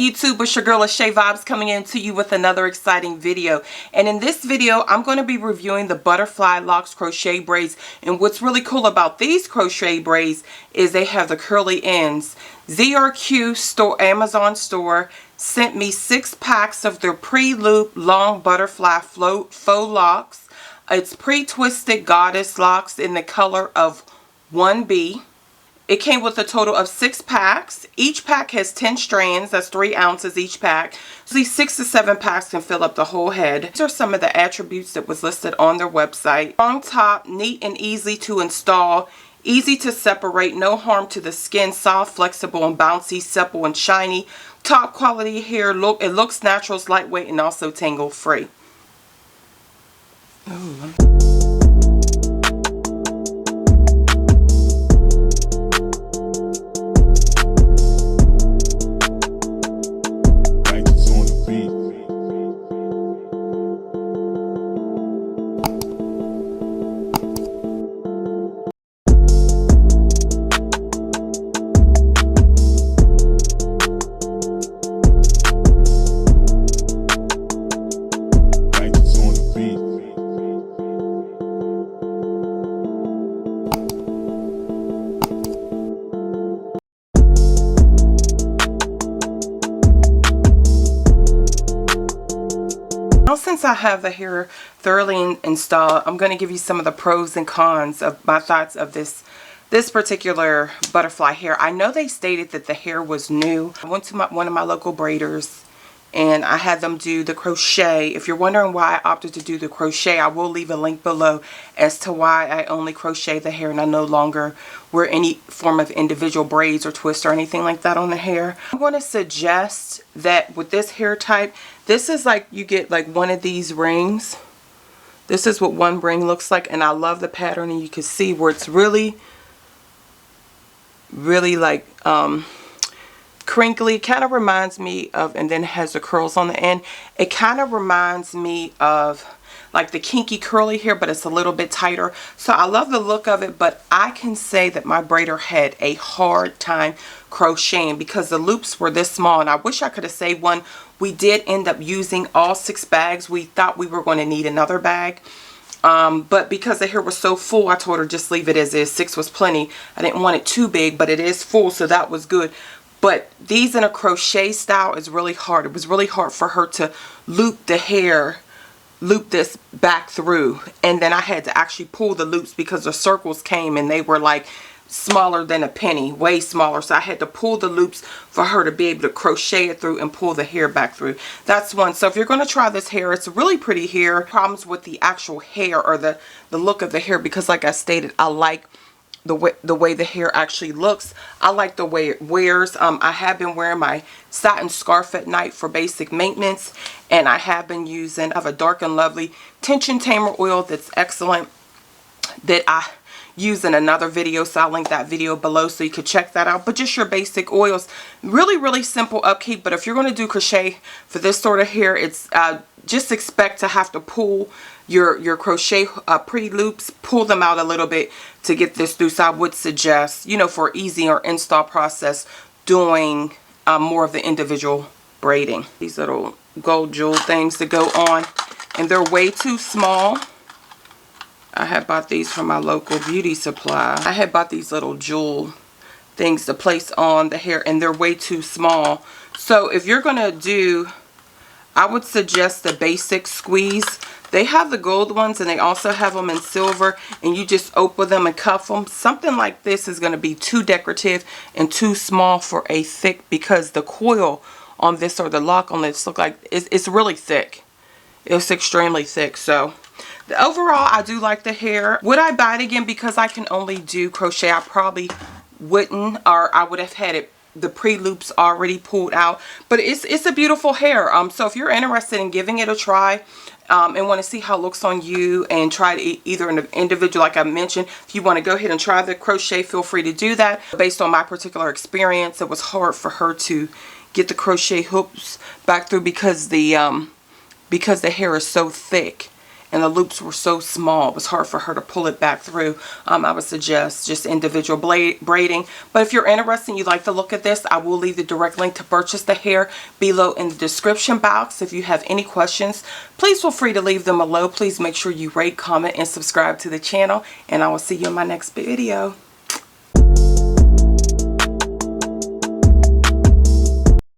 YouTube, it's your girl lasheavibez coming in to you with another exciting video. And in this video, I'm going to be reviewing the butterfly locks crochet braids. And what's really cool about these crochet braids is they have the curly ends. ZRQ store, Amazon store, sent me 6 packs of their pre-loop long butterfly faux locks. It's pre-twisted goddess locks in the color of 1B. It came with a total of 6 packs. Each pack has 10 strands. That's 3 ounces each pack. So these 6 to 7 packs can fill up the whole head. These are some of the attributes that was listed on their website. Long top, neat and easy to install. Easy to separate, no harm to the skin, soft, flexible, and bouncy, supple, and shiny. Top quality hair. Look, it looks natural, it's lightweight, and also tangle free. Ooh. Now, since I have the hair thoroughly installed, I'm going to give you some of the pros and cons of my thoughts of this particular butterfly hair. I know they stated that the hair was new. I went to one of my local braiders and I had them do the crochet. If you're wondering why I opted to do the crochet, I will leave a link below as to why I only crochet the hair and I no longer wear any form of individual braids or twists or anything like that on the hair. I'm going to suggest that with this hair type, this is like you get like one of these rings. This is what one ring looks like, and I love the pattern, and you can see where it's really like crinkly. Kind of reminds me of, and then it has the curls on the end. It kind of reminds me of like the kinky curly hair, but it's a little bit tighter. So I love the look of it, but I can say that my braider had a hard time crocheting because the loops were this small, and I wish I could have saved one. We did end up using all 6 bags. We thought we were going to need another bag. But because the hair was so full, I told her just leave it as is. 6 was plenty. I didn't want it too big, but it is full, so that was good. But these in a crochet style is really hard. It was really hard for her to loop the hair, loop this back through. And then I had to actually pull the loops because the circles came and they were like smaller than a penny, way smaller. So I had to pull the loops for her to be able to crochet it through and pull the hair back through. That's one. So if you're going to try this hair, it's a really pretty hair. Problems with the actual hair or the look of the hair, because like I stated, I like the way the hair actually looks. I like the way it wears. I have been wearing my satin scarf at night for basic maintenance, and I have been using, I have a Dark and Lovely tension tamer oil that's excellent that I use in another video, so I'll link that video below so you could check that out. But just your basic oils, really simple upkeep. But if you're going to do crochet for this sort of hair, it's just expect to have to pull your crochet pre-loops, pull them out a little bit to get this through. So I would suggest, you know, for easier install process, doing more of the individual braiding. These little gold jewel things that go on, and they're way too small. I had bought these from my local beauty supply. I had bought these little jewel things to place on the hair, and they're way too small. So if you're going to do, I would suggest the basic squeeze. They have the gold ones, and they also have them in silver, and you just open them and cuff them. Something like this is going to be too decorative and too small for a thick, because the coil on this or the lock on this look like it's really thick. It's extremely thick. So overall, I do like the hair. Would I buy it again because I can only do crochet? I probably wouldn't, or I would have had it the pre-loops already pulled out. But it's a beautiful hair. So if you're interested in giving it a try and want to see how it looks on you, and try it either an individual, like I mentioned, if you want to go ahead and try the crochet, feel free to do that. Based on my particular experience, it was hard for her to get the crochet hoops back through because the hair is so thick. and the loops were so small it was hard for her to pull it back through. I would suggest just individual braiding. But if you're interested and you like the look at this, I will leave the direct link to purchase the hair below in the description box. If you have any questions, please feel free to leave them below. Please make sure you rate, comment, and subscribe to the channel, and I will see you in my next video.